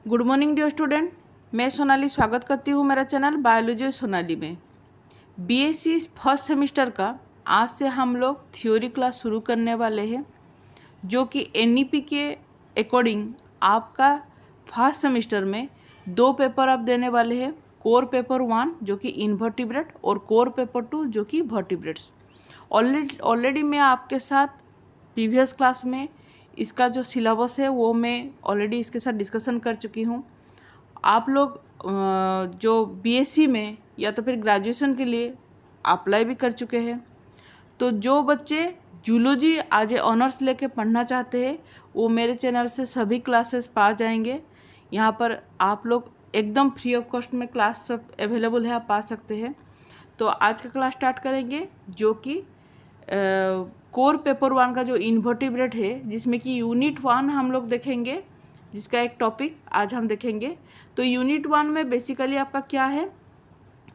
Good morning dear student, मैं सोनाली स्वागत करती हूँ मेरा चैनल बायोलॉजी सोनाली में। बीएससी फर्स्ट सेमेस्टर का आज से हम लोग थ्योरी क्लास शुरू करने वाले हैं, जो कि एनईपी के अकॉर्डिंग आपका फर्स्ट सेमेस्टर में 2 पेपर आप देने वाले हैं। कोर पेपर 1 जो कि इनवर्टिब्रेट और कोर पेपर 2 जो कि वर्टिब्रेट्स। ऑलरेडी मैं आपके साथ प्रीवियस क्लास में इसका जो सिलेबस है वो मैं ऑलरेडी इसके साथ डिस्कशन कर चुकी हूँ। आप लोग जो बीएससी में या तो फिर ग्रेजुएशन के लिए अप्लाई भी कर चुके हैं, तो जो बच्चे जूलॉजी आज ऑनर्स लेके पढ़ना चाहते हैं वो मेरे चैनल से सभी क्लासेस पा जाएंगे। यहाँ पर आप लोग एकदम फ्री ऑफ कॉस्ट में क्लास सब अवेलेबल है, आप पा सकते हैं। तो आज का क्लास स्टार्ट करेंगे, जो कि कोर पेपर 1 का जो इन्वर्टिब्रेट है, जिसमें कि यूनिट 1 हम लोग देखेंगे, जिसका एक टॉपिक आज हम देखेंगे। तो यूनिट 1 में बेसिकली आपका क्या है,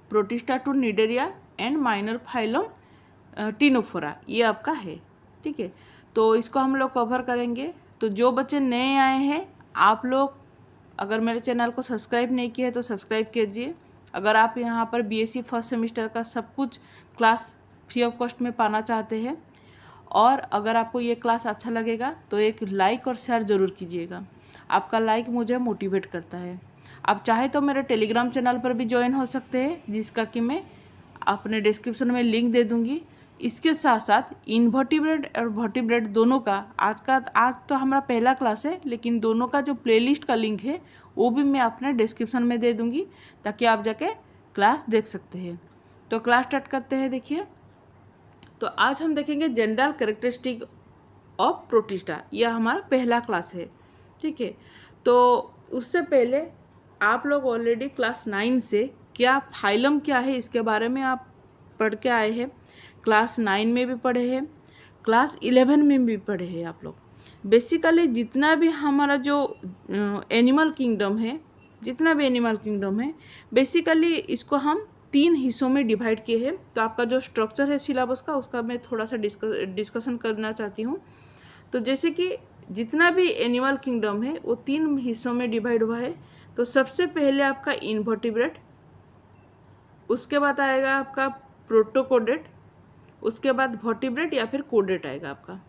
protista to cnidaria and minor phylum ctenophora, ये आपका है। ठीक है, तो इसको हम लोग कवर करेंगे। तो जो बच्चे नए आए हैं, आप लोग अगर मेरे चैनल को सब्सक्राइब नहीं किया है तो सब्सक्राइब कीजिए। अगर आप यहाँ पर बीएससी फर्स्ट सेमेस्टर का सब कुछ क्लास फ्री ऑफ कॉस्ट में पाना चाहते हैं, और अगर आपको ये क्लास अच्छा लगेगा तो एक लाइक और शेयर ज़रूर कीजिएगा। आपका लाइक मुझे मोटिवेट करता है। आप चाहे तो मेरे टेलीग्राम चैनल पर भी ज्वाइन हो सकते हैं, जिसका कि मैं अपने डिस्क्रिप्शन में लिंक दे दूँगी। इसके साथ साथ इनवर्टिब्रेट और वर्टिब्रेट दोनों का आज तो हमारा पहला क्लास है, लेकिन दोनों का जो प्लेलिस्ट का लिंक है वो भी मैं अपने डिस्क्रिप्शन में दे दूँगी, ताकि आप जाके क्लास देख सकते हैं। तो क्लास स्टार्ट करते हैं। देखिए, तो आज हम देखेंगे जनरल कैरेक्टरिस्टिक ऑफ प्रोटिस्टा। यह हमारा पहला क्लास है। ठीक है, तो उससे पहले आप लोग ऑलरेडी क्लास 9 से क्या फाइलम क्या है इसके बारे में आप पढ़ के आए हैं। क्लास 9 में भी पढ़े हैं, क्लास 11 में भी पढ़े हैं आप लोग। बेसिकली जितना भी हमारा जो एनिमल किंगडम है, बेसिकली इसको हम 3 हिस्सों में डिवाइड किए हैं। तो आपका जो स्ट्रक्चर है सिलेबस का, उसका मैं थोड़ा सा डिस्कशन करना चाहती हूँ। तो जैसे कि जितना भी एनिमल किंगडम है वो 3 हिस्सों में डिवाइड हुआ है। तो सबसे पहले आपका इनवर्टिब्रेट, उसके बाद आएगा आपका प्रोटोकोडेट, उसके बाद वर्टिब्रेट या फिर कोडेट आएगा आपका।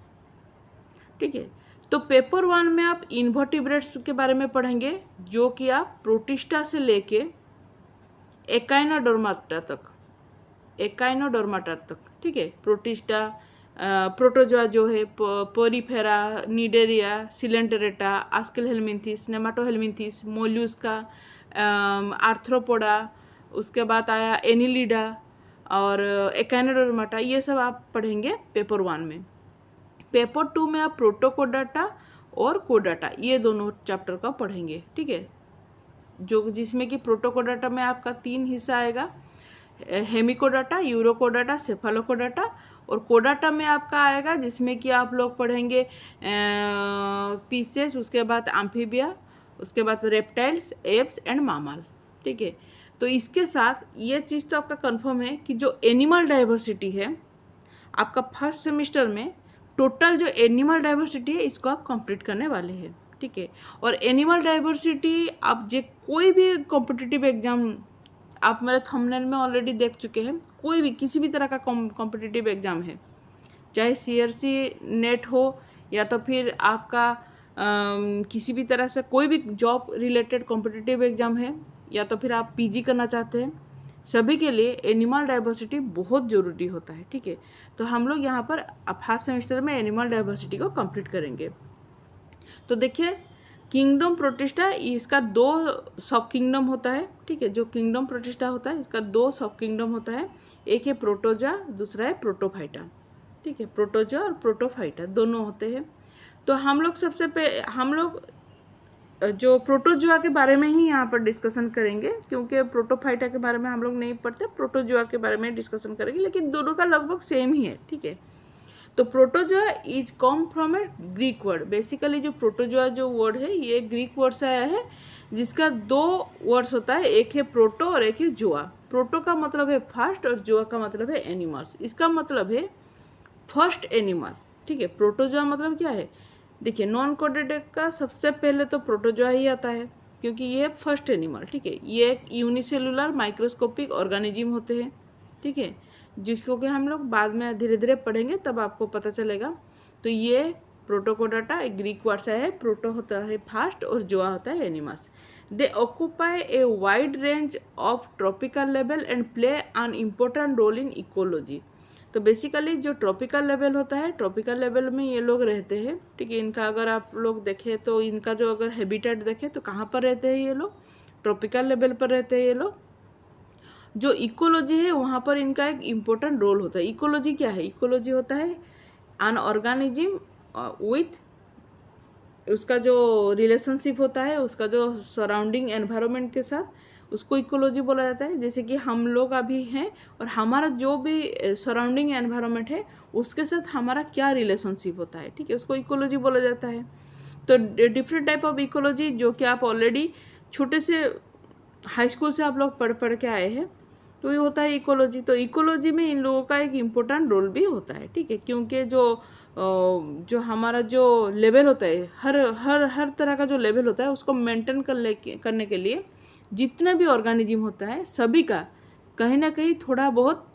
ठीक है, तो पेपर 1 में आप इनवर्टिब्रेट्स के बारे में पढ़ेंगे, जो कि आप प्रोटिस्टा से लेके एकाइनोडर्माटा तक। ठीक है, प्रोटिस्टा, प्रोटोजोआ जो है, पोरीफेरा, निडेरिया, सिलेंटरेटा, आस्केलहेलमिंथिस, नेमाटोहेलमिंथिस, मोल्यूस्का, आर्थ्रोपोडा, उसके बाद आया एनिलिडा और एकाइनोडर्माटा। ये सब आप पढ़ेंगे पेपर 1 में। पेपर 2 में आप प्रोटोकोडाटा और कोडाटा, ये दोनों चैप्टर का पढ़ेंगे। ठीक है, जिसमें कि प्रोटोकोडाटा में आपका 3 हिस्सा आएगा, हेमिकोडाटा, यूरोकोडाटा, सेफालोकोडाटा, और कोडाटा में आपका आएगा जिसमें कि आप लोग पढ़ेंगे पीसेस, उसके बाद एम्फीबिया, उसके बाद रेप्टाइल्स, एप्स एंड मामल। ठीक है, तो इसके साथ ये चीज़ तो आपका कंफर्म है कि जो एनिमल डाइवर्सिटी है आपका फर्स्ट सेमेस्टर में, टोटल जो एनिमल डाइवर्सिटी है इसको आप कंप्लीट करने वाले हैं। ठीक है, और एनिमल डाइवर्सिटी आप जो कोई भी कॉम्पिटिटिव एग्जाम, आप मेरे थंबनेल में ऑलरेडी देख चुके हैं, कोई भी किसी भी तरह का कॉम्पिटिटिव एग्ज़ाम है, चाहे सीआरसी नेट हो या तो फिर आपका किसी भी तरह से कोई भी जॉब रिलेटेड कॉम्पिटिटिव एग्ज़ाम है, या तो फिर आप पीजी करना चाहते हैं, सभी के लिए एनिमल डाइवर्सिटी बहुत ज़रूरी होता है। ठीक है, तो हम लोग यहाँ पर फर्स्ट सेमेस्टर में एनिमल डाइवर्सिटी को कंप्लीट करेंगे। तो देखिए, किंगडम प्रोटिस्टा, इसका 2 सब किंगडम होता है। ठीक है, जो किंगडम प्रोटिस्टा होता है इसका 2 सब किंगडम होता है, एक है प्रोटोजा, दूसरा है प्रोटोफाइटा। ठीक है, प्रोटोजा और प्रोटोफाइटा दोनों होते हैं। तो हम लोग जो प्रोटोजुआ के बारे में ही यहाँ पर डिस्कशन करेंगे, क्योंकि प्रोटोफाइटा के बारे में हम लोग नहीं पढ़ते, प्रोटोजुआ के बारे में डिस्कशन करेंगे, लेकिन दोनों का लगभग सेम ही है। ठीक है, तो protozoa is come from A Greek word. Basically जो प्रोटोजोआ जो वर्ड है ये ग्रीक वर्ड से आया है, जिसका 2 वर्ड्स होता है, एक है प्रोटो और एक है जोआ। प्रोटो का मतलब है फर्स्ट और जोआ का मतलब है एनिमल्स। इसका मतलब है फर्स्ट एनिमल। ठीक है, प्रोटोजोआ मतलब क्या है, देखिए नॉन कोडेड का सबसे पहले तो प्रोटोजोआ ही आता है। क्योंकि ये है फर्स्ट एनिमल, ठीक है। ये एक यूनिसेलुलर माइक्रोस्कोपिक ऑर्गेनिज्म होते हैं, ठीक है, जिसको कि हम लोग बाद में धीरे धीरे पढ़ेंगे तब आपको पता चलेगा। तो ये प्रोटोकोडाटा एक ग्रीक वर्ड से है, प्रोटो होता है फास्ट और जोआ होता है animals. They occupy a wide range of tropical level and play an important role in ecology. तो बेसिकली जो ट्रॉपिकल लेवल होता है, ट्रॉपिकल लेवल में ये लोग रहते हैं, ठीक है। इनका अगर आप लोग देखें तो इनका जो अगर हैबिटेट देखें तो कहाँ पर रहते हैं ये लोग, ट्रॉपिकल लेवल पर रहते हैं ये लोग। जो इकोलॉजी है वहाँ पर इनका एक इम्पोर्टेंट रोल होता है। इकोलॉजी क्या है? इकोलॉजी होता है एन ऑर्गेनिज्म विथ उसका जो रिलेशनशिप होता है, उसका जो सराउंडिंग एनवायरनमेंट के साथ, उसको इकोलॉजी बोला जाता है। जैसे कि हम लोग अभी हैं और हमारा जो भी सराउंडिंग एनवायरनमेंट है उसके साथ हमारा क्या रिलेशनशिप होता है, ठीक है, उसको इकोलॉजी बोला जाता है। तो डिफरेंट टाइप ऑफ इकोलॉजी जो कि आप ऑलरेडी छोटे से हाई स्कूल से आप लोग पढ़ के आए हैं, तो ये होता है इकोलॉजी। तो इकोलॉजी में इन लोगों का एक इम्पोर्टेंट रोल भी होता है, ठीक है, क्योंकि जो हमारा जो लेवल होता है, हर तरह का जो लेवल होता है उसको मेंटेन करने के लिए जितना भी ऑर्गेनिज्म होता है सभी का कहीं ना कहीं थोड़ा बहुत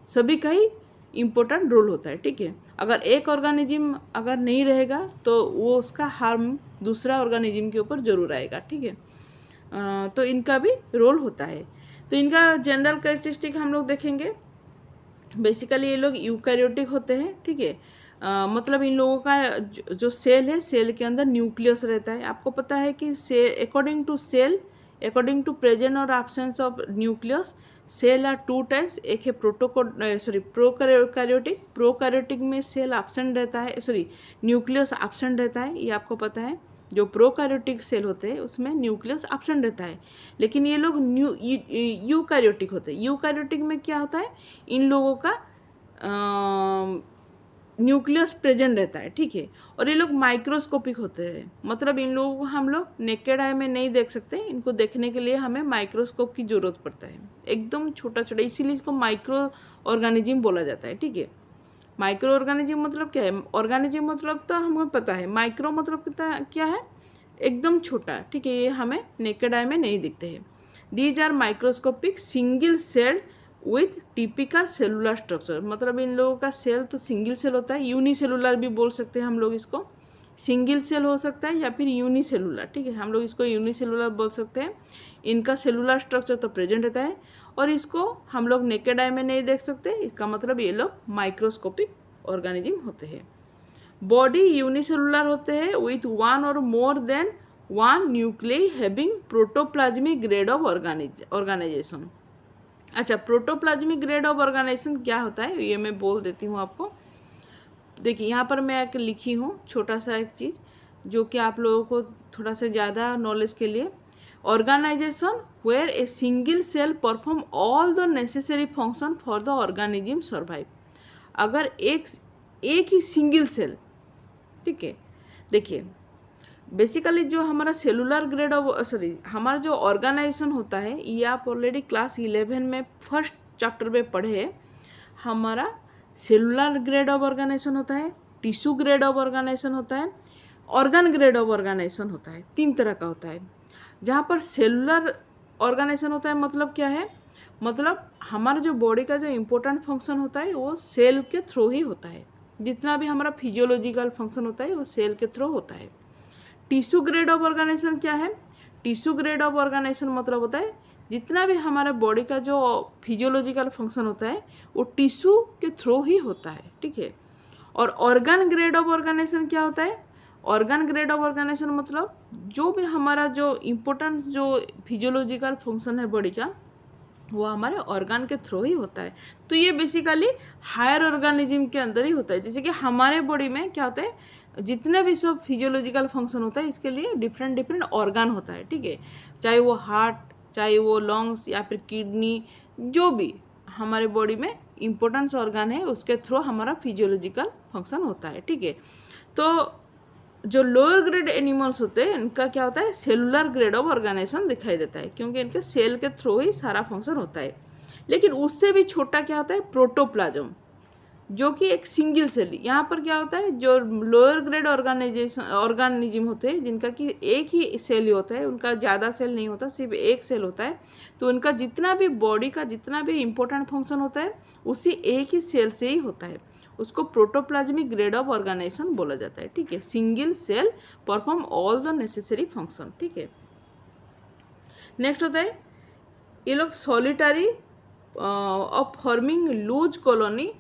सभी का ही इम्पोर्टेंट रोल होता है, ठीक है। अगर एक ऑर्गेनिज्म अगर नहीं रहेगा तो वो उसका हार्म दूसरा ऑर्गेनिज्म के ऊपर ज़रूर आएगा, ठीक है। तो इनका भी रोल होता है। तो इनका जनरल कैरेक्टरिस्टिक हम लोग देखेंगे। बेसिकली ये लोग यूकैरियोटिक होते हैं, ठीक है। मतलब इन लोगों का जो सेल है, सेल के अंदर न्यूक्लियस रहता है। आपको पता है कि अकॉर्डिंग टू प्रेजेंट और absence of nucleus, cell are two types. एक है प्रोकैरियोटिक। प्रोकैरियोटिक में सेल एब्सेंट रहता है, न्यूक्लियस एब्सेंट रहता है, ये आपको पता है। जो प्रोकैरियोटिक सेल होते हैं उसमें न्यूक्लियस एब्सेंट रहता है। लेकिन ये लोग यूकैरियोटिक होते हैं। यूकैरियोटिक में क्या होता है, इन लोगों का न्यूक्लियस प्रेजेंट रहता है, ठीक है। और ये लोग माइक्रोस्कोपिक होते हैं, मतलब इन लोगों को हम लोग नेकेड आई में नहीं देख सकते। इनको देखने के लिए हमें माइक्रोस्कोप की ज़रूरत पड़ता है, एकदम छोटा छोटा, इसीलिए इसको माइक्रो ऑर्गेनिज्म बोला जाता है, ठीक है। माइक्रो ऑर्गेनिज्म मतलब क्या है? ऑर्गेनिज्म मतलब तो हमको पता है, माइक्रो मतलब क्या है? एकदम छोटा, ठीक है, ये हमें नेकेड आई में नहीं दिखते हैं। These are microscopic single cell with typical cellular structure. मतलब इन लोगों का सेल तो सिंगल सेल होता है, यूनिसेलुलर भी बोल सकते हैं हम लोग इसको। सिंगल सेल हो सकता है या फिर यूनिसेलुलर, ठीक है, हम लोग इसको यूनिसेलुलर बोल सकते हैं। इनका सेलुलर स्ट्रक्चर तो प्रेजेंट रहता है और इसको हम लोग नेकेड आई में नहीं देख सकते। इसका मतलब ये लोग माइक्रोस्कोपिक ऑर्गेनिज्म होते हैं। बॉडी यूनिसेलुलर होते हैं विथ वन और more than one nuclei having protoplasmic grade of organisation. अच्छा, प्रोटोप्लाज्मिक ग्रेड ऑफ ऑर्गेनाइजेशन क्या होता है ये मैं बोल देती हूँ आपको। देखिए यहाँ पर मैं एक लिखी हूँ छोटा सा एक चीज़ जो कि आप लोगों को थोड़ा सा ज़्यादा नॉलेज के लिए। Organisation where a single cell perform all the necessary function for the organism survive. अगर एक ही सिंगल सेल, ठीक है, देखिए बेसिकली जो हमारा सेलुलर ग्रेड ऑफ हमारा जो ऑर्गेनाइजेशन होता है, ये आप ऑलरेडी क्लास 11 में फर्स्ट चैप्टर में पढ़े हैं। हमारा सेलुलर ग्रेड ऑफ ऑर्गेनाइजेशन होता है, टिश्यू ग्रेड ऑफ ऑर्गेनाइजेशन होता है, ऑर्गन ग्रेड ऑफ ऑर्गेनाइजेशन होता है। 3 तरह का होता है। जहाँ पर सेलुलर ऑर्गेनाइजेशन होता है मतलब क्या है, मतलब हमारा जो बॉडी का जो इम्पोर्टेंट फंक्शन होता है वो सेल के थ्रू ही होता है। जितना भी हमारा फिजियोलॉजिकल फंक्शन होता है वो सेल के थ्रू होता है। टिश्यू ग्रेड ऑफ ऑर्गेनाइजेशन क्या है? टिश्यू ग्रेड ऑफ ऑर्गेनाइजेशन मतलब होता है जितना भी हमारे बॉडी का जो फिजियोलॉजिकल फंक्शन होता है वो टिश्यू के थ्रू ही होता है, ठीक है। और ऑर्गन ग्रेड ऑफ ऑर्गेनाइजेशन क्या होता है? ऑर्गन ग्रेड ऑफ ऑर्गेनाइजेशन मतलब जो भी हमारा जो इम्पोर्टेंट जो फिजियोलॉजिकल फंक्शन है बॉडी का वो हमारे ऑर्गन के थ्रू ही होता है। तो ये बेसिकली हायर ऑर्गेनिज्म के अंदर ही होता है। जैसे कि हमारे बॉडी में क्या होता है, जितने भी सब फिजियोलॉजिकल फंक्शन होता है इसके लिए डिफरेंट ऑर्गन होता है, ठीक है। चाहे वो हार्ट, चाहे वो लंग्स या फिर किडनी, जो भी हमारे बॉडी में इम्पोर्टेंस ऑर्गन है उसके थ्रू हमारा फिजियोलॉजिकल फंक्शन होता है, ठीक है। तो जो लोअर ग्रेड एनिमल्स होते हैं इनका क्या होता है, सेलुलर ग्रेड ऑफ ऑर्गेनाइजेशन दिखाई देता है क्योंकि इनके सेल के थ्रू ही सारा फंक्शन होता है। लेकिन उससे भी छोटा क्या होता है, प्रोटोप्लाज्म। जो कि एक सिंगल सेल, यहाँ पर क्या होता है, जो लोअर ग्रेड ऑर्गेनिज्म होते हैं जिनका कि एक ही सेल ही होता है, उनका ज़्यादा सेल नहीं होता, सिर्फ एक सेल होता है, तो उनका जितना भी बॉडी का जितना भी इम्पोर्टेंट फंक्शन होता है उसी एक ही सेल से ही होता है, उसको प्रोटोप्लाज्मिक ग्रेड ऑफ ऑर्गेनाइजेशन बोला जाता है। ठीक है, single cell perform all the necessary function. ठीक है, नेक्स्ट होता है ये लोग solitary of forming loose colony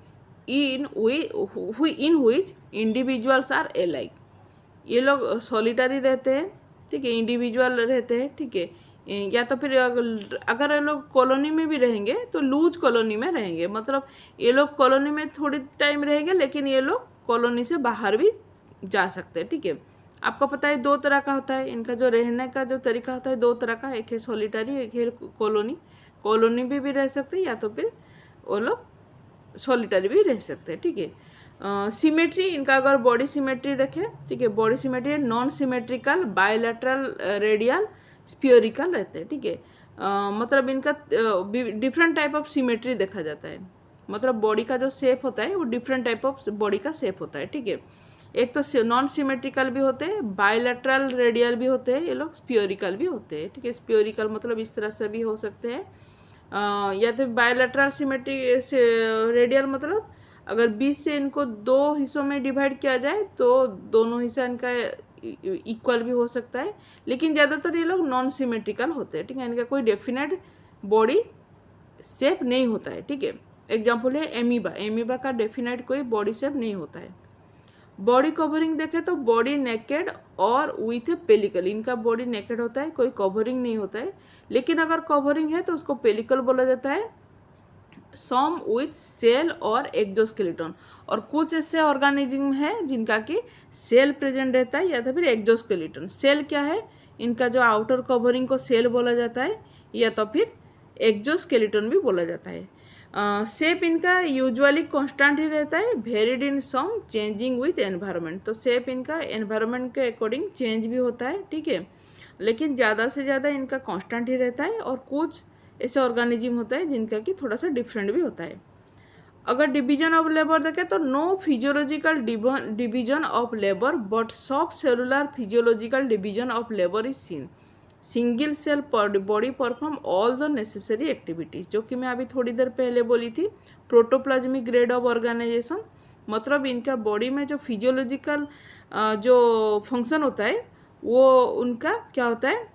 in which individuals are alike. ये लोग सॉलिटरी रहते हैं, ठीक है, इंडिविजुअल रहते हैं। ठीक है, या तो फिर अगर ये लोग कॉलोनी में भी रहेंगे तो लूज कॉलोनी में रहेंगे, मतलब ये लोग कॉलोनी में थोड़ी टाइम रहेंगे लेकिन ये लोग कॉलोनी से बाहर भी जा सकते हैं। ठीक है, आपको पता है दो तरह का होता है, इनका जो रहने का जो तरीका होता है दो तरह का, एक है सॉलिटरी, एक है कॉलोनी। कॉलोनी में भी रह सकते हैं या तो फिर वो लोग सॉलिटरी भी रह सकते हैं। ठीक है, सिमेट्री, इनका अगर बॉडी सिमेट्री देखें, ठीक है, body symmetry non symmetrical, bilateral, radial, spherical रहते हैं। ठीक है, मतलब इनका डिफरेंट टाइप ऑफ सिमेट्री देखा जाता है, मतलब बॉडी का जो शेप होता है वो डिफरेंट टाइप ऑफ बॉडी का शेप होता है। ठीक है, एक तो नॉन सिमेट्रिकल भी होते हैं, बायलैटरल रेडियल भी होते हैं, ये लोग स्फीयरिकल भी होते हैं। ठीक है, स्फीयरिकल मतलब इस तरह से भी हो सकते हैं, या तो बायलैटरल सिमेट्री से रेडियल मतलब अगर बीच से इनको दो हिस्सों में डिवाइड किया जाए तो दोनों हिस्सा इनका इक्वल भी हो सकता है, लेकिन ज़्यादातर ये लोग नॉन सिमेट्रिकल होते हैं। ठीक है, इनका कोई डेफिनेट बॉडी शेप नहीं होता है। ठीक है, एग्जाम्पल है एमीबा, एमीबा का डेफिनेट कोई बॉडी शेप नहीं होता है। बॉडी कवरिंग देखें तो बॉडी नेकेड और विथ ए पेलिकल, इनका बॉडी नेकेड होता है, कोई कवरिंग नहीं होता है, लेकिन अगर कवरिंग है तो उसको पेलिकल बोला जाता है। सम विथ सेल और एक्जोस्केलेटन, और कुछ ऐसे ऑर्गेनिज्म है जिनका कि सेल प्रेजेंट रहता है या तो फिर एक्जोस्केलेटन। सेल क्या है, इनका जो आउटर कवरिंग को सेल बोला जाता है या तो फिर एक्जोस्केलेटन भी बोला जाता है। शेप इनका यूजुअली कांस्टेंट ही रहता है, varied in some changing with environment, तो शेप इनका एनवायरनमेंट के अकॉर्डिंग चेंज भी होता है। ठीक है, लेकिन ज़्यादा से ज़्यादा इनका कांस्टेंट ही रहता है, और कुछ ऐसे ऑर्गेनिज्म होता है जिनका कि थोड़ा सा डिफरेंट भी होता है। अगर डिवीजन ऑफ लेबर देखें तो no physiological division of labour but sub cellular physiological division of labour is seen. Single cell body perform all the necessary activities, जो कि मैं अभी थोड़ी देर पहले बोली थी, प्रोटोप्लाज्मिक ग्रेड ऑफ ऑर्गेनाइजेशन, मतलब इनका बॉडी में जो फिजियोलॉजिकल जो फंक्शन होता है वो उनका क्या होता है,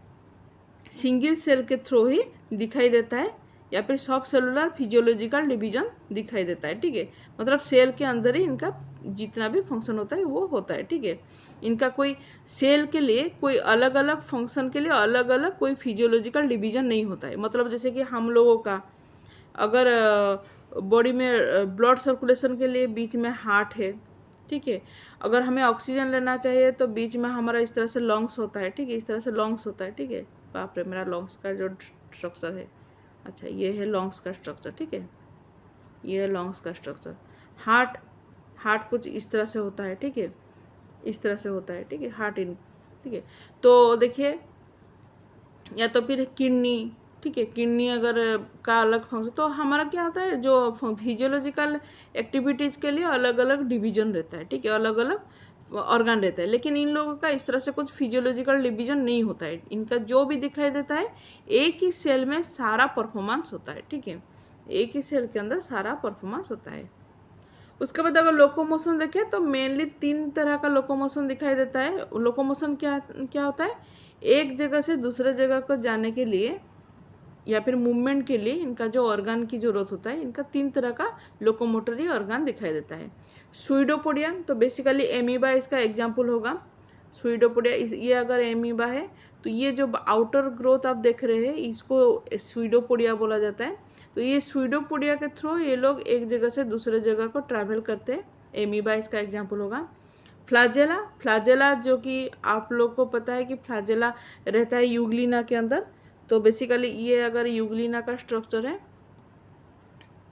सिंगल सेल के थ्रू ही दिखाई देता है, या फिर सब सेलुलर फिजियोलॉजिकल डिवीजन दिखाई देता है। ठीक है, मतलब सेल के अंदर ही इनका जितना भी फंक्शन होता है वो होता है। ठीक है, इनका कोई सेल के लिए कोई अलग अलग फंक्शन के लिए अलग अलग कोई फिजियोलॉजिकल डिवीजन नहीं होता है। मतलब जैसे कि हम लोगों का अगर बॉडी में ब्लड सर्कुलेशन के लिए बीच में हार्ट है, ठीक है, अगर हमें ऑक्सीजन लेना चाहिए तो बीच में हमारा इस तरह से लंग्स होता है। ठीक है, इस तरह से लंग्स होता है। ठीक है, बाप रे, मेरा लंग्स का जो स्ट्रक्चर है, अच्छा ये है लंग्स का स्ट्रक्चर। ठीक है, ये है लंग्स का स्ट्रक्चर। हार्ट कुछ इस तरह से होता है। ठीक है, इस तरह से होता है। ठीक है, हार्ट इन, ठीक है, तो देखिए, या तो फिर किडनी, ठीक है, किडनी अगर का अलग फंक्शन, तो हमारा क्या होता है, जो फिजियोलॉजिकल एक्टिविटीज़ के लिए अलग अलग डिवीजन रहता है। ठीक है, अलग अलग ऑर्गन रहता है, लेकिन इन लोगों का इस तरह से कुछ फिजियोलॉजिकल डिवीजन नहीं होता है। इनका जो भी दिखाई देता है एक ही सेल में सारा परफॉर्मेंस होता है। ठीक है, एक ही सेल के अंदर सारा परफॉर्मेंस होता है। उसके बाद अगर लोकोमोशन देखें तो मेनली 3 तरह का लोकोमोशन दिखाई देता है। लोकोमोशन क्या क्या होता है, एक जगह से दूसरे जगह को जाने के लिए या फिर मूवमेंट के लिए इनका जो ऑर्गन की जरूरत होता है, इनका 3 तरह का लोकोमोटरी ऑर्गन दिखाई देता है। सुइडोपोडिया, तो बेसिकली एमीबा इसका एग्जाम्पल होगा। सुइडोपोडिया, ये अगर एमीबा है तो ये जो आउटर ग्रोथ आप देख रहे हैं इसको सुइडोपोडिया बोला जाता है। तो ये सुइडोपोडिया के थ्रू ये लोग एक जगह से दूसरे जगह को ट्रैवल करते हैं, एमीबा इसका एग्जाम्पल होगा। फ्लाजेला जो कि आप लोग को पता है कि फ्लाजेला रहता है यूग्लिना के अंदर, तो बेसिकली ये अगर यूग्लिना का स्ट्रक्चर है,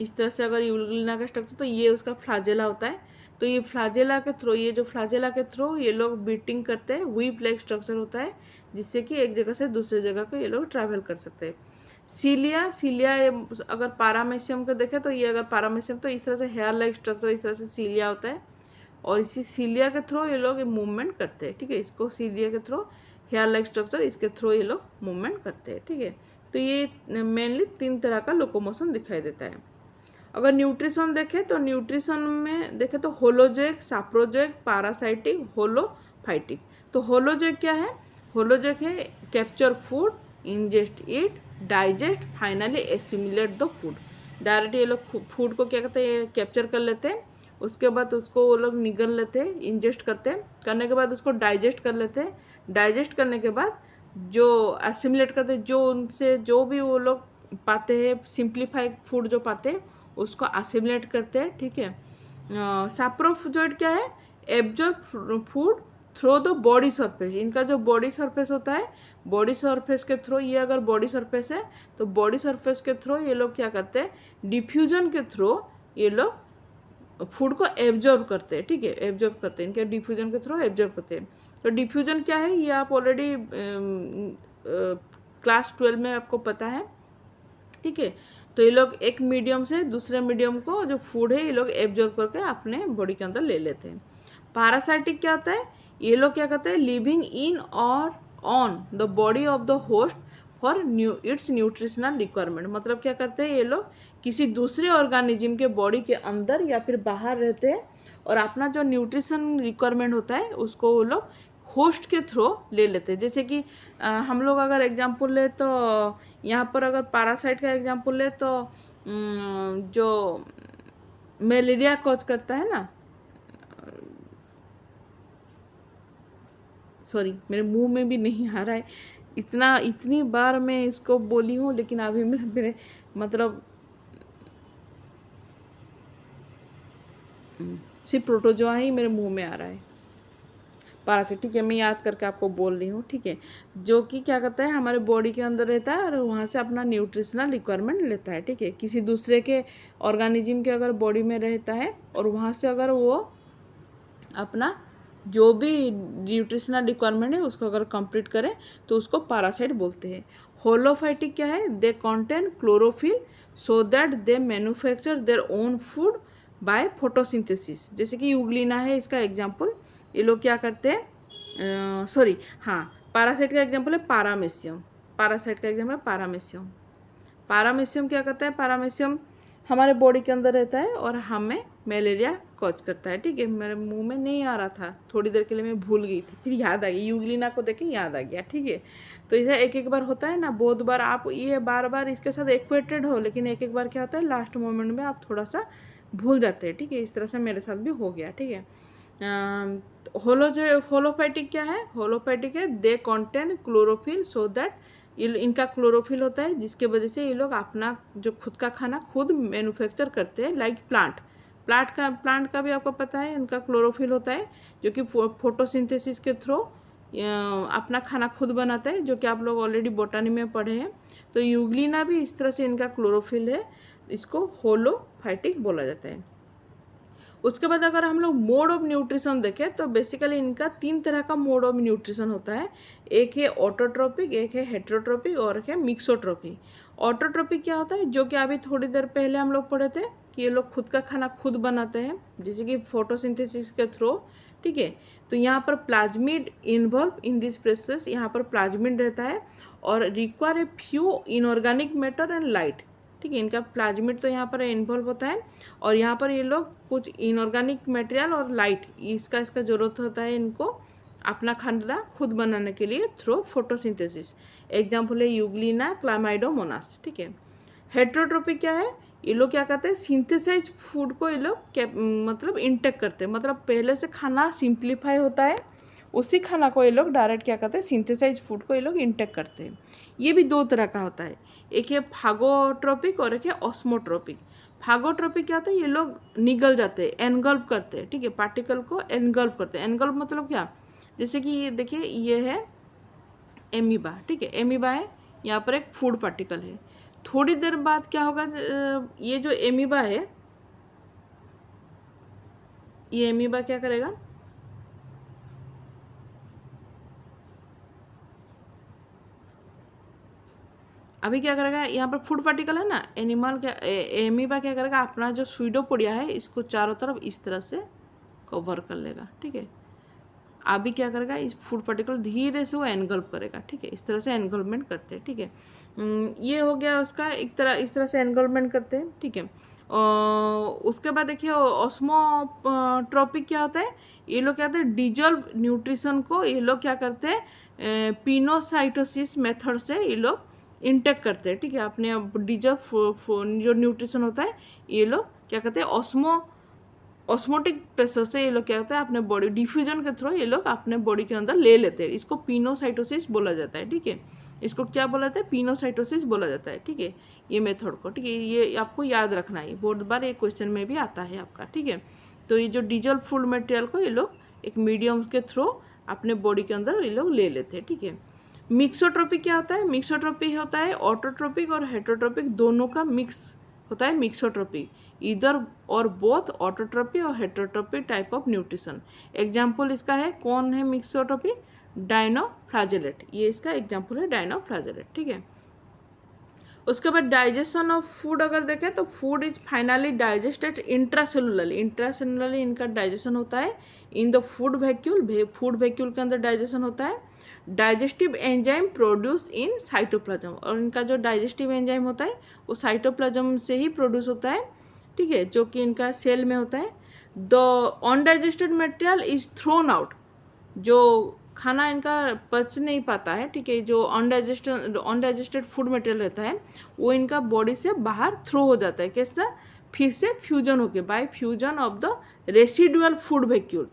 इस तरह से अगर यूग्लिना का स्ट्रक्चर, तो ये उसका फ्लाजेला होता है। तो ये फ्लाजेला के थ्रू, ये जो फ्लाजेला के थ्रू ये लोग बीटिंग करते हैं, व्हीप लाइक स्ट्रक्चर होता है, जिससे कि एक जगह से दूसरे जगह को ये लोग ट्रैवल कर सकते हैं। सीलिया, सीलिया ये अगर पारामेशियम को देखें तो ये अगर पारामेशियम तो इस तरह से हेयर लाइक स्ट्रक्चर इस तरह से सीलिया होता है और इसी सीलिया के थ्रू ये लोग मूवमेंट करते हैं, ठीक है। इसको सीलिया के थ्रू हेयर लाइक स्ट्रक्चर इसके थ्रू ये लोग मूवमेंट करते हैं, ठीक है। तो ये मेनली 3 तरह का लोकोमोशन दिखाई देता है। अगर न्यूट्रिशन देखें तो न्यूट्रिशन में देखें तो होलोजोइक, साप्रोजोइक, पारासाइटिक, होलोफाइटिक। तो होलोजोइक क्या है? होलोजोइक है capture food, ingest it, digest, finally assimilate the food. Direct ये लोग फूड को क्या कहते हैं, कैप्चर कर लेते हैं, उसके बाद उसको वो लोग निगल लेते हैं, इंजेस्ट करते हैं, करने के बाद उसको डाइजेस्ट कर लेते हैं, डाइजेस्ट करने के बाद जो एसिमिलेट करते हैं, जो उनसे जो भी वो लोग पाते हैं, सिंप्लीफाइड फूड जो पाते हैं उसको असिमिलेट करते हैं, ठीक है। सैप्रोजोइड क्या है? Absorb food through the body surface. इनका जो बॉडी सरफेस होता है, बॉडी सरफेस के थ्रू, ये अगर बॉडी सरफेस है तो बॉडी सरफेस के थ्रू ये लोग क्या करते हैं, डिफ्यूजन के थ्रू ये लोग फूड को एब्जॉर्ब करते हैं, ठीक है, एब्जॉर्ब करते हैं, इनके डिफ्यूजन के थ्रू एब्जॉर्ब करते हैं। तो डिफ्यूजन क्या है ये आप ऑलरेडी क्लास 12 में आपको पता है, ठीक है। तो ये लोग एक मीडियम से दूसरे मीडियम को जो फूड है ये लोग एब्जॉर्ब करके अपने बॉडी के अंदर ले लेते हैं। पैरासाइटिक क्या होता है? ये लोग क्या करते हैं, लिविंग इन और on the body of the host for its nutritional requirement. मतलब क्या करते हैं ये लोग, किसी दूसरे ऑर्गेनिज्म के बॉडी के अंदर या फिर बाहर रहते हैं और अपना जो न्यूट्रिशन रिक्वायरमेंट होता है उसको वो लोग होस्ट के थ्रू ले लेते हैं। जैसे कि हम लोग अगर एग्जांपल ले तो यहाँ पर अगर पैरासाइट का एग्जांपल ले तो जो मलेरिया कॉज करता है ना, सॉरी मेरे मुंह में भी नहीं आ रहा है, इतनी बार मैं इसको बोली हूँ लेकिन अभी मेरे मतलब सिर्फ प्रोटोजोआ ही मेरे मुंह में आ रहा है। पैरासाइट, ठीक है, मैं याद करके आपको बोल रही हूँ, ठीक है। जो कि क्या करता है, हमारे बॉडी के अंदर रहता है और वहाँ से अपना न्यूट्रिशनल रिक्वायरमेंट लेता है, ठीक है। किसी दूसरे के ऑर्गेनिज्म के अगर बॉडी में रहता है और वहाँ से अगर वो अपना जो भी न्यूट्रिशनल रिक्वायरमेंट है उसको अगर कंप्लीट करें तो उसको पैरासाइट बोलते हैं। होलोफाइटिक क्या है? They contain chlorophyll so that they manufacture their own food by photosynthesis. जैसे कि यूग्लिना है इसका एग्जांपल। ये लोग क्या करते हैं, सॉरी हाँ, पैरासाइट का एग्जांपल है पारामेशियम। पैरासाइट का एग्जांपल है पारामेशियम। पारामेशियम क्या करता है? पारामेशियम हमारे बॉडी के अंदर रहता है और हमें मलेरिया कॉज करता है, ठीक है। मेरे मुंह में नहीं आ रहा था, थोड़ी देर के लिए मैं भूल गई थी, फिर याद आ गई, यूग्लिना को देख के याद आ गया, ठीक है। तो इसे एक एक बार होता है ना, बहुत बार आप ये बार बार इसके साथ एक्वेटेड हो, लेकिन एक एक बार क्या होता है लास्ट मोमेंट में आप थोड़ा सा भूल जाते हैं, ठीक है। इस तरह से मेरे साथ भी हो गया, ठीक है। होलोफाइटिक क्या है? होलोफाइटिक है they contain chlorophyll so that इनका क्लोरोफिल होता है जिसके वजह से ये लोग अपना जो खुद का खाना खुद मैन्युफैक्चर करते हैं, लाइक प्लांट का भी आपको पता है इनका क्लोरोफिल होता है जो कि फोटोसिंथेसिस के थ्रू अपना खाना खुद बनाता है, जो कि आप लोग ऑलरेडी बोटानी में पढ़े हैं। तो यूग्लिना भी इस तरह से इनका क्लोरोफिल है, इसको होलोफाइटिक बोला जाता है। उसके बाद अगर हम लोग मोड ऑफ न्यूट्रिशन देखें तो बेसिकली इनका 3 तरह का मोड ऑफ न्यूट्रिशन होता है। एक है ऑटोट्रोपिक, एक है हेटेरोट्रोपिक और एक है मिक्सोट्रोपिक। ऑटोट्रोपिक क्या होता है? जो कि अभी थोड़ी देर पहले हम लोग पढ़े थे कि ये लोग खुद का खाना खुद बनाते हैं, जैसे कि फोटोसिंथेसिस के थ्रू, ठीक है। तो यहाँ पर plasmid involve in this process, यहाँ पर प्लाज्मिड रहता है और require a few inorganic matter and light, ठीक है। इनका प्लाज्मिड तो यहाँ पर इन्वॉल्व होता है और यहाँ पर ये लोग कुछ इनऑर्गेनिक मटेरियल और लाइट इसका ज़रूरत होता है इनको अपना खाना खुद बनाने के लिए थ्रू फोटोसिंथेसिस। एग्जाम्पल है यूग्लिना, क्लामाइडोमोनास, ठीक है। हेटेरोट्रोपिक क्या है? ये लोग क्या करते हैं, सिंथेसाइज फूड को ये लोग मतलब इंटेक करते हैं, मतलब पहले से खाना सिंप्लीफाई होता है, उसी खाना को ये लोग डायरेक्ट क्या करते हैं, सिंथेसाइज फूड को ये लोग इंटेक करते हैं। ये भी 2 तरह का होता है, एक है फागोट्रोपिक और एक है ऑस्मोट्रोपिक। फागोट्रोपिक क्या होता है? ये लोग निगल जाते हैं, एनगल्प करते हैं, ठीक है, पार्टिकल को एनगल्प करते हैं। एनगल्प मतलब क्या? जैसे कि ये देखिए, ये है एमीबा, ठीक है, एमीबा है, यहाँ पर एक फूड पार्टिकल है। थोड़ी देर बाद क्या होगा, ये जो एमीबा है, ये एमीबा क्या करेगा, अभी क्या करेगा, यहाँ पर फूड पार्टिकल है ना, एनिमल क्या एमीबा क्या करेगा, अपना जो स्यूडोपोडिया है इसको चारों तरफ इस तरह से कवर कर लेगा, ठीक है। अभी क्या करेगा, इस फूड पार्टिकल धीरे से वो एनगल्प करेगा, ठीक है। इस तरह से एनगल्पमेंट करते हैं, ठीक है। ये हो गया उसका एक तरह, इस तरह से एनगल्पमेंट करते हैं, ठीक है। उसके बाद देखिए ऑस्मोट्रोपिक क्या होता है, ये लोग क्या करते हैं, डिजॉल्व न्यूट्रिशन को ये लोग क्या करते हैं, पिनोसाइटोसिस मेथड से ये लोग इंटेक करते हैं, ठीक है। अपने डिजॉल्व जो न्यूट्रिशन होता है ये लोग क्या करते हैं, ऑस्मोटिक प्रेशर से ये लोग क्या होता है, अपने बॉडी डिफ्यूजन के थ्रू ये लोग अपने बॉडी के अंदर ले लेते हैं। इसको पिनोसाइटोसिस बोला जाता है, ठीक है। इसको क्या बोला जाता है, पिनोसाइटोसिस बोला जाता है, ठीक है। ये मेथड को, ठीक है, ये आपको याद रखना है, बहुत बार ये क्वेश्चन में भी आता है आपका, ठीक है। तो ये जो डिजॉल्व फूड मटेरियल को ये लोग एक मीडियम के थ्रू अपने बॉडी के अंदर ये लोग ले लेते हैं, ठीक है। मिक्सोट्रोपिक क्या होता है, मिक्सोट्रोपिक होता है ऑटोट्रोपिक और हेटरोट्रोपिक दोनों का मिक्स होता है मिक्सोट्रोपिक, इधर और बोथ ऑटोट्रोपी और heterotrophic type of nutrition. Example इसका है, कौन है मिक्सोट्रोपी, डायनोफ्लाजेलेट, ये इसका एग्जाम्पल है डायनोफ्लाजेलेट, ठीक है। उसके बाद डाइजेशन ऑफ फूड अगर देखें तो फूड इज फाइनली डाइजेस्टेड इंट्रासेलुलरली, इंट्रासेलुलरली इनका डाइजेशन होता है। In the food vacuole, food vacuole के अंदर डाइजेशन होता है। Digestive enzyme produce in cytoplasm, और इनका जो डाइजेस्टिव एंजाइम होता है वो साइटोप्लाज्म से ही प्रोड्यूस होता है, ठीक है, जो कि इनका सेल में होता है। The undigested material is thrown out, जो खाना इनका पच नहीं पाता है, ठीक है, जो अनडाइजेस्टेड फूड मटेरियल रहता है वो इनका बॉडी से बाहर थ्रो हो जाता है, कैसा, फिर से फ्यूजन होके bye fusion of the residual food vacuole,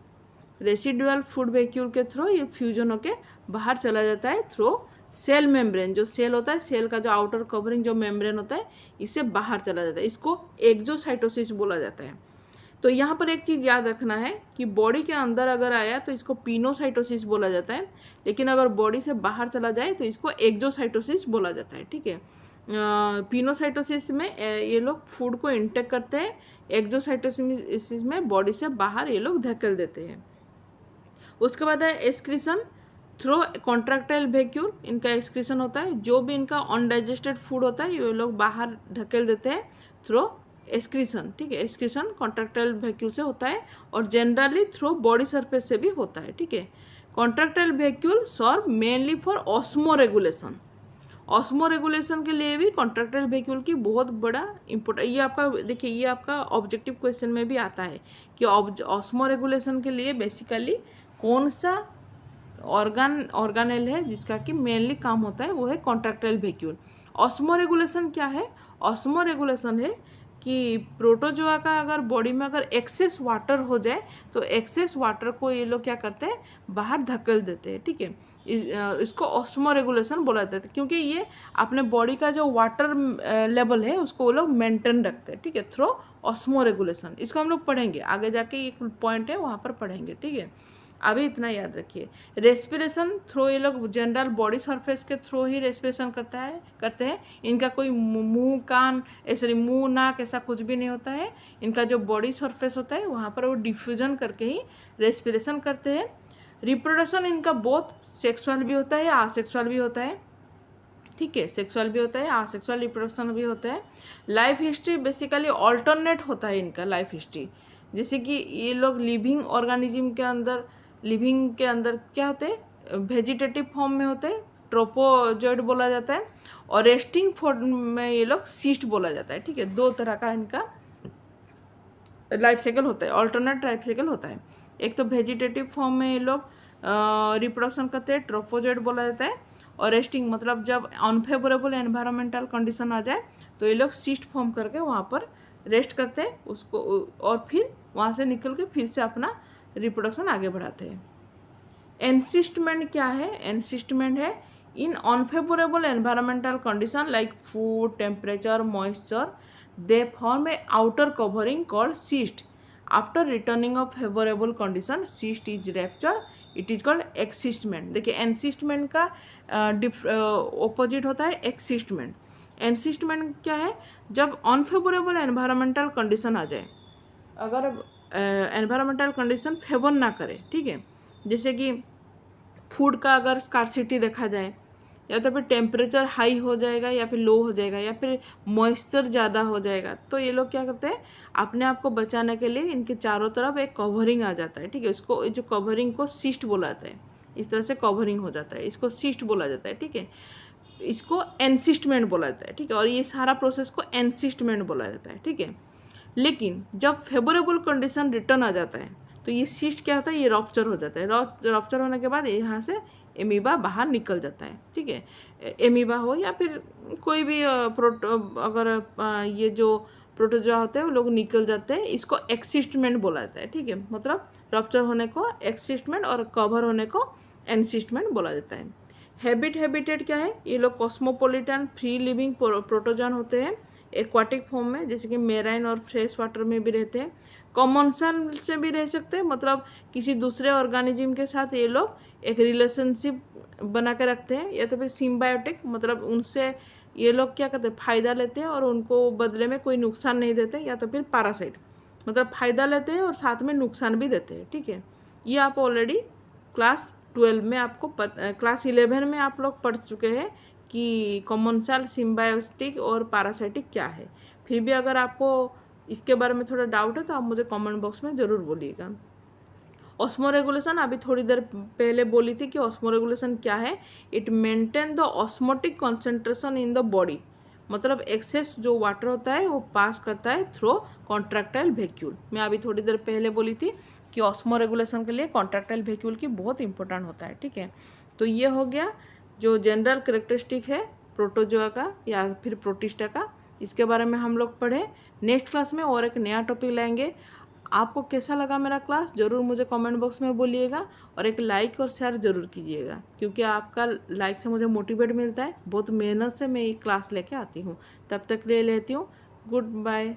residual food vacuole के थ्रू ये फ्यूजन होके बाहर चला जाता है थ्रू सेल मेम्ब्रेन, जो सेल होता है, सेल का जो आउटर कवरिंग जो मेम्ब्रेन होता है इससे बाहर चला जाता है, इसको एक्सोसाइटोसिस बोला जाता है। तो यहाँ पर एक चीज़ याद रखना है कि बॉडी के अंदर अगर आया तो इसको पिनोसाइटोसिस बोला जाता है, लेकिन अगर बॉडी से बाहर चला जाए तो इसको एक्सोसाइटोसिस बोला जाता है, ठीक है। पिनोसाइटोसिस में ये लोग फूड को इंटेक करते हैं, एक्सोसाइटोसिस में बॉडी से बाहर ये लोग धकेल देते हैं। उसके बाद है एक्सक्रीशन थ्रू कॉन्ट्रैक्टाइल वैक्यूल, इनका एक्सक्रीशन होता है, जो भी इनका अनडाइजेस्टेड फूड होता है ये लोग बाहर धकेल देते हैं थ्रू एक्सक्रीशन, ठीक है। एक्सक्रीशन कॉन्ट्रैक्टाइल वैक्यूल से होता है और जनरली थ्रू बॉडी सरफेस से भी होता है, ठीक है। Contractile vacuole serve mainly for osmoregulation, osmoregulation के लिए भी कॉन्ट्रैक्टाइल वैक्यूल की बहुत बड़ा इम्पोर्टेंट, ये आपका देखिए ये आपका ऑब्जेक्टिव क्वेश्चन में भी आता है कि ऑस्मो रेगुलेशन के लिए बेसिकली कौन सा ऑर्गेनेल है जिसका कि मेनली काम होता है, वो है कॉन्ट्रैक्टाइल वैक्यूल। ऑस्मो रेगुलेशन क्या है, ऑस्मो रेगुलेशन है कि प्रोटोजोआ का अगर बॉडी में अगर एक्सेस वाटर हो जाए तो एक्सेस वाटर को ये लोग क्या करते हैं, बाहर धकेल देते हैं, ठीक है। इसको ऑस्मो रेगुलेशन बोला जाता है, क्योंकि ये अपने बॉडी का जो वाटर लेवल है उसको वो लोग मेंटेन रखते हैं, ठीक है, थ्रू ऑस्मो रेगुलेशन। इसको हम लोग पढ़ेंगे आगे जाके, एक पॉइंट है वहाँ पर पढ़ेंगे, ठीक है। अभी इतना याद रखिए। रेस्पिरेशन थ्रू ये लोग जनरल बॉडी सरफेस के थ्रू ही रेस्पिरेशन करते हैं। इनका कोई मुंह कान मुंह नाक ऐसा कुछ भी नहीं होता है, इनका जो बॉडी सरफेस होता है वहाँ पर वो डिफ्यूजन करके ही रेस्पिरेशन करते हैं। रिप्रोडक्शन इनका बहुत सेक्सुअल भी होता है, आसेक्सुअल भी होता है, ठीक है, सेक्सुअल भी होता है, आसेक्सुअल रिप्रोडक्शन भी होता है। लाइफ हिस्ट्री बेसिकली ऑल्टरनेट होता है इनका लाइफ हिस्ट्री, जैसे कि ये लोग लिविंग ऑर्गेनिज्म के अंदर, लिविंग के अंदर क्या होते हैं, वेजिटेटिव फॉर्म में होते हैं, ट्रोपोजोइड बोला जाता है, और रेस्टिंग फॉर्म में ये लोग सिस्ट बोला जाता है, ठीक है। दो तरह का इनका लाइफ साइकिल होता है, ऑल्टरनेट लाइफ साइकिल होता है। एक तो वेजिटेटिव फॉर्म में ये लोग रिप्रोडक्शन करते हैं, ट्रोपोजोइड बोला जाता है, और रेस्टिंग मतलब जब अनफेवरेबल एनवायरमेंटल कंडीशन आ जाए तो ये लोग सिस्ट फॉर्म करके वहाँ पर रेस्ट करते हैं उसको, और फिर वहाँ से निकल के फिर से अपना रिप्रोडक्शन आगे बढ़ाते हैं। एनसिस्टमेंट क्या है, एनसिस्टमेंट है in unfavourable environmental condition like food temperature moisture they form a outer covering called cyst, after returning of favourable condition cyst is rupture, it is called excystment. देखिए एनसिस्टमेंट का ऑपोजिट होता है एक्सिस्टमेंट। एनसिस्टमेंट क्या है, जब अनफेवरेबल एनवायरमेंटल कंडीशन आ जाए, अगर environmental condition favour ना करे, ठीक है, जैसे कि फूड का अगर स्कार्सिटी देखा जाए या तो फिर टेम्परेचर हाई हो जाएगा या फिर लो हो जाएगा या फिर मॉइस्चर ज़्यादा हो जाएगा, तो ये लोग क्या करते हैं, अपने आप को बचाने के लिए इनके चारों तरफ एक कवरिंग आ जाता है, ठीक है। इसको जो कवरिंग को सिस्ट बोला जाता है, इस तरह से कवरिंग हो जाता है, इसको सिस्ट बोला जाता है, ठीक है। इसको एनसिस्टमेंट बोला जाता है, ठीक है। और ये सारा प्रोसेस को एनसिस्टमेंट बोला जाता है, ठीक है। लेकिन जब फेवरेबल कंडीशन रिटर्न आ जाता है तो ये सिस्ट क्या होता है, ये रप्चर हो जाता है। रप्चर होने के बाद यहाँ से एमीबा बाहर निकल जाता है, ठीक है। एमीबा हो या फिर कोई भी अगर ये जो प्रोटोजोआ होते हैं वो लोग निकल जाते हैं, इसको एक्सिस्टमेंट बोला जाता है, ठीक है। मतलब रप्चर होने को एक्सिस्टमेंट और कवर होने को एनसिस्टमेंट बोला जाता है। हैबिटेट क्या है, ये लोग कॉस्मोपोलिटन फ्री लिविंग प्रोटोजोन होते हैं, एक्वाटिक फॉर्म में, जैसे कि मेराइन और फ्रेश वाटर में भी रहते हैं। कॉमन्सल से भी रह सकते हैं, मतलब किसी दूसरे ऑर्गेनिज्म के साथ ये लोग एक रिलेशनशिप बना के रखते हैं, या तो फिर सिम्बायोटिक, मतलब उनसे ये लोग क्या करते हैं, फ़ायदा लेते हैं और उनको बदले में कोई नुकसान नहीं देते, या तो फिर पैरासाइट, मतलब फ़ायदा लेते हैं और साथ में नुकसान भी देते हैं, ठीक है। ये आप ऑलरेडी क्लास 12 में आपको क्लास 11 में आप लोग पढ़ चुके हैं कि कॉमन्सल, सिम्बायोटिक और पैरासाइटिक क्या है। फिर भी अगर आपको इसके बारे में थोड़ा डाउट है तो आप मुझे कमेंट बॉक्स में ज़रूर बोलिएगा। ऑस्मो रेगुलेशन अभी थोड़ी देर पहले बोली थी कि ऑस्मो रेगुलेशन क्या है, it maintain the osmotic concentration in the body, मतलब एक्सेस जो वाटर होता है वो पास करता है थ्रू कॉन्ट्रैक्टाइल वैक्यूल। मैं अभी थोड़ी देर पहले बोली थी कि ऑस्मो रेगुलेशन के लिए कॉन्ट्रैक्टाइल वैक्यूल की बहुत इंपॉर्टेंट होता है, ठीक है। तो ये हो गया जो जनरल करेक्टरिस्टिक है प्रोटोजोआ का या फिर प्रोटिस्टा का, इसके बारे में हम लोग पढ़े। नेक्स्ट क्लास में और एक नया टॉपिक लाएंगे। आपको कैसा लगा मेरा क्लास ज़रूर मुझे कमेंट बॉक्स में बोलिएगा, और एक लाइक और शेयर ज़रूर कीजिएगा, क्योंकि आपका लाइक से मुझे मोटिवेट मिलता है। बहुत मेहनत से मैं ये क्लास लेके आती हूँ। तब तक ले लेती हूँ, गुड बाय।